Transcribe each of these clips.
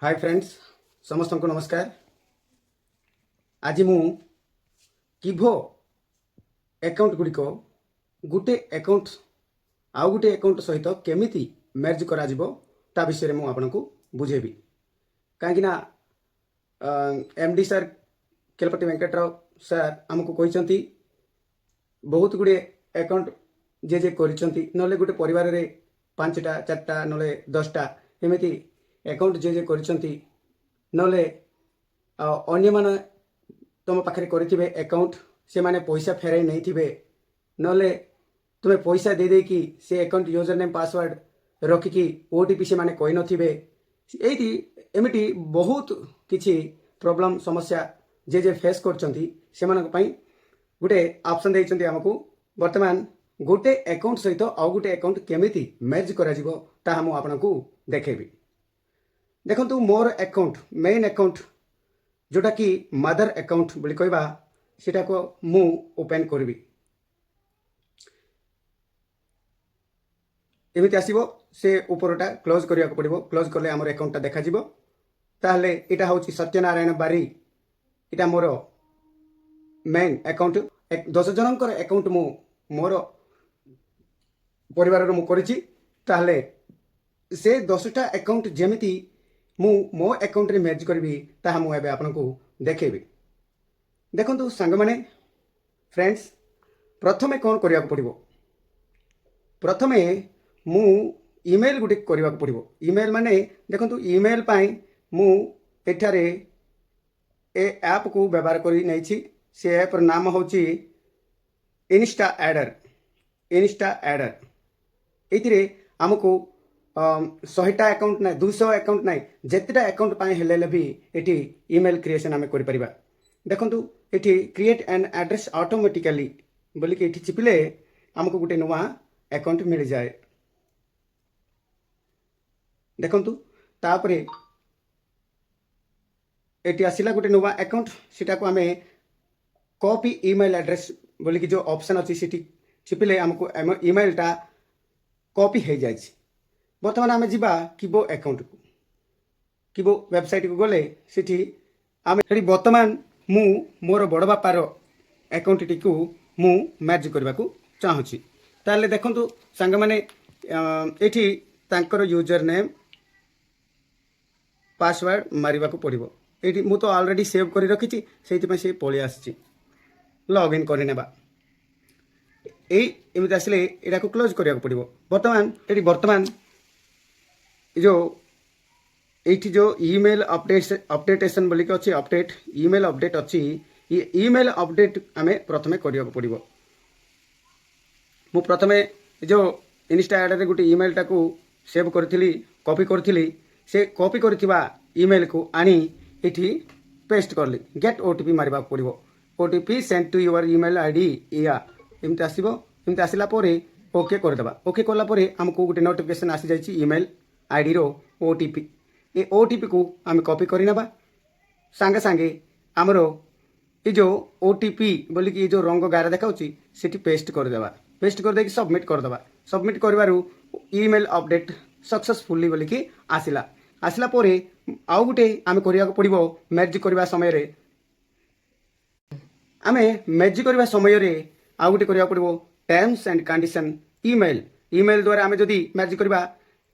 Hi friends समस्त को नमस्कार। आज मु किभो अकाउंट गुड़िक गोटे अकाउंट आउ गोटे अकाउंट सहित केमिति मर्ज करा जिवो ता विषय में आपको बुझेबी। कहीं एमडी सर केलपति वेंकटराव सर आमको कहते बहुत गुड़े अकाउंट जे जे करिसेंती नले गोटे परिवार रे 5टा 4टा नले 10टा एमिति अकाउंट जे जे करिसेंती नले अन्य माने तुम पाखे करेंगे अकाउंट से माने पैसा फेराई नहीं थिबे नले तुम्हें पैसा दे दे कि से अकाउंट यूजर नेम पासवर्ड रखिकी ओटीपी से माने कही नथिबे एटी एमिटी बहुत किछि प्रॉब्लम समस्या जे जे फेस करचंती से मानक पई गोटे ऑप्शन देइचंती हमकु वर्तमान गोटे अकाउंट सहित आउ गोटे अकाउंट केमिति मर्ज करा जिवो ताहा मु आपनकु देखेबी। देखंतु मोर अकाउंट मेन अकाउंट जोटा कि मदर अकाउंट बोली कहबा सेटा को मु ओपन करबी। एमिति आसीबो से ऊपरटा क्लोज करिया को पड़िबो। क्लोज करले हमर अकाउंटटा देखा जिवो। ताहले एटा होची सत्यनारायण बारी एटा मोर मेन अकाउंट 10 जनकर अकाउंट मु मोर परिवार मु करिछि। ताहले से 10टा अकाउंट जेमिति मु मो अकाउंट रे मर्ज करबी ताहा मु एबे आपनको देखेबी। देखंतु संग माने फ्रेंड्स प्रथमे कोन करिया को पड़िबो। प्रथमे मु ईमेल गुटे करिया को पड़िबो। ईमेल माने देखंतु ईमेल पाई मु एठारे ए ऐप को व्यवहार करी नै छी। से ऐप र नाम होची इंस्टा एडर। इंस्टा एडर एथिरे हमको 100टा अकाउंट ना 200 अकाउंट ना जितेटा अकाउंट पाए हेले भी एटी ईमेल क्रिएशन आम कर परिबा। देखंतु eighty create an address automatically बोली कि एटी चिपिले हमको गोटे नुआ अकाउंट मिल जाए। देखंतु तापरे एटी आसिला गोटे नुआ अकाउंट सेटा को आमे कॉपी ईमेल एड्रेस बोली कि जो ऑप्शन अछि सेटी चिपिले हमको ईमेल टा कॉपी हो जाए। बर्तमान आम जा किबो अकाउंट को किबो वेबसाइट को गले सेठी आम बर्तमान मु मोर बड़ बापार अकाउंट टी को मु मर्ज करने को चाहूँगी। ताले देखंतु सांग माने एठी तांकर यूजर नेम पासवर्ड मारिबा को पड़िबो। एठी मु तो ऑलरेडी सेव करि रखिछि सेति पे से पळि आछि लॉग इन करि नेबा। एमिति आसले एटा को क्लोज करिया को पड़िबो। बर्तमान जो एठी जो ईमेल अपडेटेशन बोलिक अच्छी अपडेट ईमेल अपडेट अच्छी ये ईमेल अपडेट आमे प्रथमे करिया को पड़िबो। मु प्रथमे जो इंस्टा एड रे गोटे ईमेल टाको सेव करथिली कॉपी करथिली से कॉपी करथिबा ईमेल को आनी एठी पेस्ट करली। गेट ओटीपी मारिबा पड़िबो। OTP send to your email ID या एमते आसीबो। एमते आसिला परे ओके कर देबा। ओके करला परे हमको गोटे नोटिफिकेशन आसी जाईची ईमेल आईडी रो ओटीपी। ए ओटीपी को आम कॉपी कर नेबा। सांगे सांगे आमरो ये जो ओटीपी बोली कि जो रंग गारा देखाउची सेठी पेस्ट कर देबा। पेस्ट कर देकी सबमिट कर देबा। सबमिट करबारु ईमेल अपडेट सक्सेसफुली बोली कि आसिला। आसिला परे आउ गुटे आम करिया को पड़िबो। मर्ज करबा समय रे आमे मर्ज करबा समय रे आउ गुटे करिया पड़िबो terms and condition email. Email द्वारा आमे जदी मर्ज करबा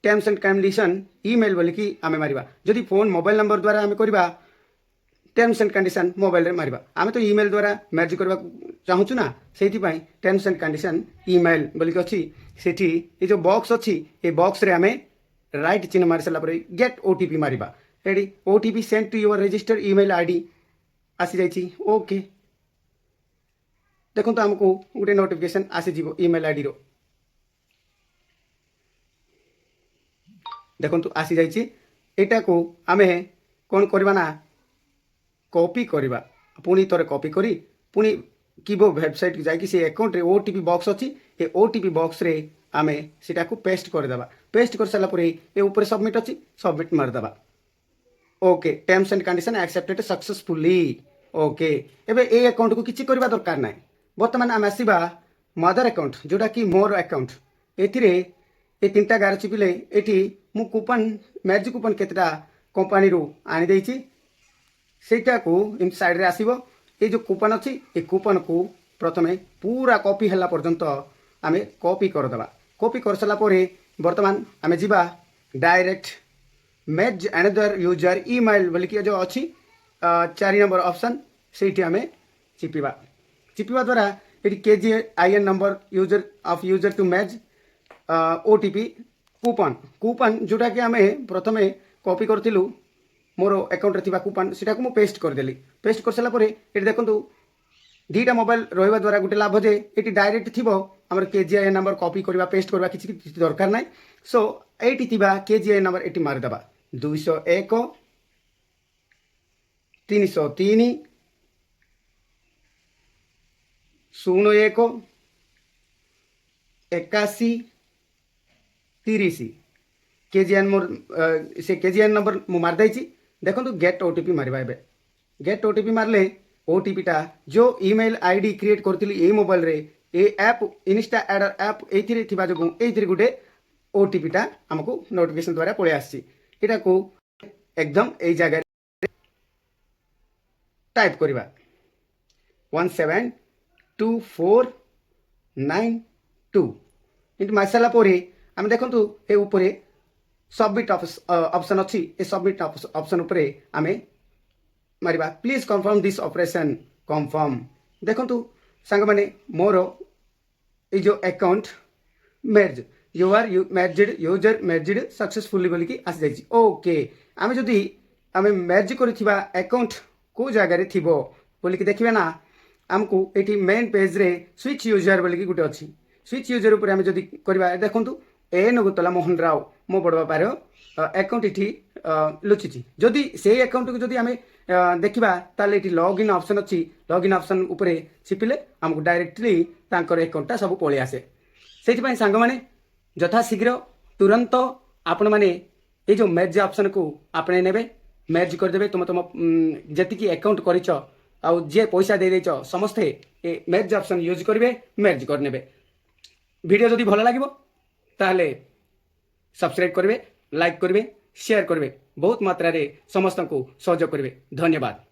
टर्म्स एंड कंडीशन ईमेल बोली कि आमे मारिबा। जदी फोन मोबाइल नंबर द्वारा आमे करबा टर्म्स एंड कंडीशन मोबाइल रे मारिबा। आमे तो ईमेल द्वारा मर्ज करबा चाहूछु ना सेठी पई टर्म्स एंड कंडीशन ईमेल बोली कि अछि। सेठी ए जो बॉक्स अछि ए बॉक्स रे आमे राइट चिन्ह मारि सला परे गेट ओटीपी मारिबा। एडी OTP send to your registered email ID आसी जाईची। ओके देखो तो हमको गोटे नोटिफिकेशन आसी जीवो ईमेल आईडी रो। देखो आसी जाइए। एटा को आमे कौन करबा ना कॉपी करबा। पुणी थोड़े कॉपी करी पुणी किबो वेबसाइट जाकि से अकाउंट रे ओटीपी बॉक्स अच्छी ए ओटीपी बॉक्स रे आमे सेटा को पेस्ट कर देबा। पेस्ट कर साला परे ए ऊपर सबमिट अच्छी सबमिट मार देबा। Okay terms and condition accepted successfully. Okay एबे ए अकाउंट को किछि करबा दरकार नाही। बर्तमान आम आसवा मदर अकाउंट जोटा कि मोर अकाउंट ए 3टा गार चिपिले एटी मु कूपन मैजिक कूपन केतेटा कंपानी आनी देछि सेटा को एमती साइड रे आसीबो ये जो कूपन अच्छी ये कूपन को प्रथमे पूरा कॉपी हला पर्यंत आमे कॉपी करदबा कॉपी कर सारा बर्तमान आमे जीवा direct match another user email बोलिकी जो अच्छी 4 नंबर ऑप्शन से आमे चिपिवा द्वारा ये KGIN number user to match OTP coupon जोटा कि आमे प्रथमे कॉपी करथिलु मोर अकाउंट रे कूपन सेटा को मु पेस्ट करदेली पेस्ट कर सारा ये देखो दीटा मोबाइल रहा द्वारा गोटे लाभ जे ये डायरेक्ट थी आम KGIN नंबर कॉपी करवा पेस्ट करवा किसी दरकार ना सो ये KGIN नंबर ये मारिदेवा 201 303 01 81 30 KGIN मोर से KGIN नंबर मु मारदे देखो गेट OTP मारवा गेट OTP मारले OTP टा जो ईमेल आईडी क्रिएट करथिली ए मोबाइल रे ए ऐप इंस्टा एडर ऐप एथिरे थिबा जो एथिरे गुटे OTP टा हमको नोटिफिकेशन द्वारा पळे आसी एटा को एकदम ए जगह टाइप करबा 172492 इनटू मारसाला पोरे हम देखंतु ए ऊपरे सबमिट ऑप्शन अच्छी ए सबमिट ऑप्शन उपरे आमे मारिबा please confirm this operation confirm देखंतु सांग माने मोर ए जो account merge you are merged user merged successfully बोली की आसी जाई ओके आमे जदी आमे मेर्ज करथिबा अकाउंट को जगह रे थिबो बोली की देखिबा ना हमको एटी मेन पेज रे स्विच यूजर बोली की गुटे अच्छी स्विच यूजर ऊपर आमे जदी करबा देखंतु ए नगुतला मोहन राव मो बड़ बापार अकाउंट ये लुचि जदि से अकाउंट को जदि आम देखा ताले ये लॉगिन ऑप्शन अच्छी लॉगिन ऑप्शन उपरे चिपिले आमको डायरेक्टली तांकर अकाउंटा सब पळे आसे से सांग माने यथाशीघ्र तुरंत आपण माने ये जो मेर्ज ऑप्शन को आपणे नेबे मेर्ज करदेबे तुम तुम जति अकाउंट करिछ आउ जे पैसा दे देछ समस्ते ए मेर्ज ऑप्शन यूज करिवे मेर्ज करनेबे वीडियो जदि भल लागिबो ताहले सब्सक्राइब करेंगे लाइक करेंगे शेयर करेंगे बहुत मात्रा रे समस्त को सहयोग करेंगे धन्यवाद।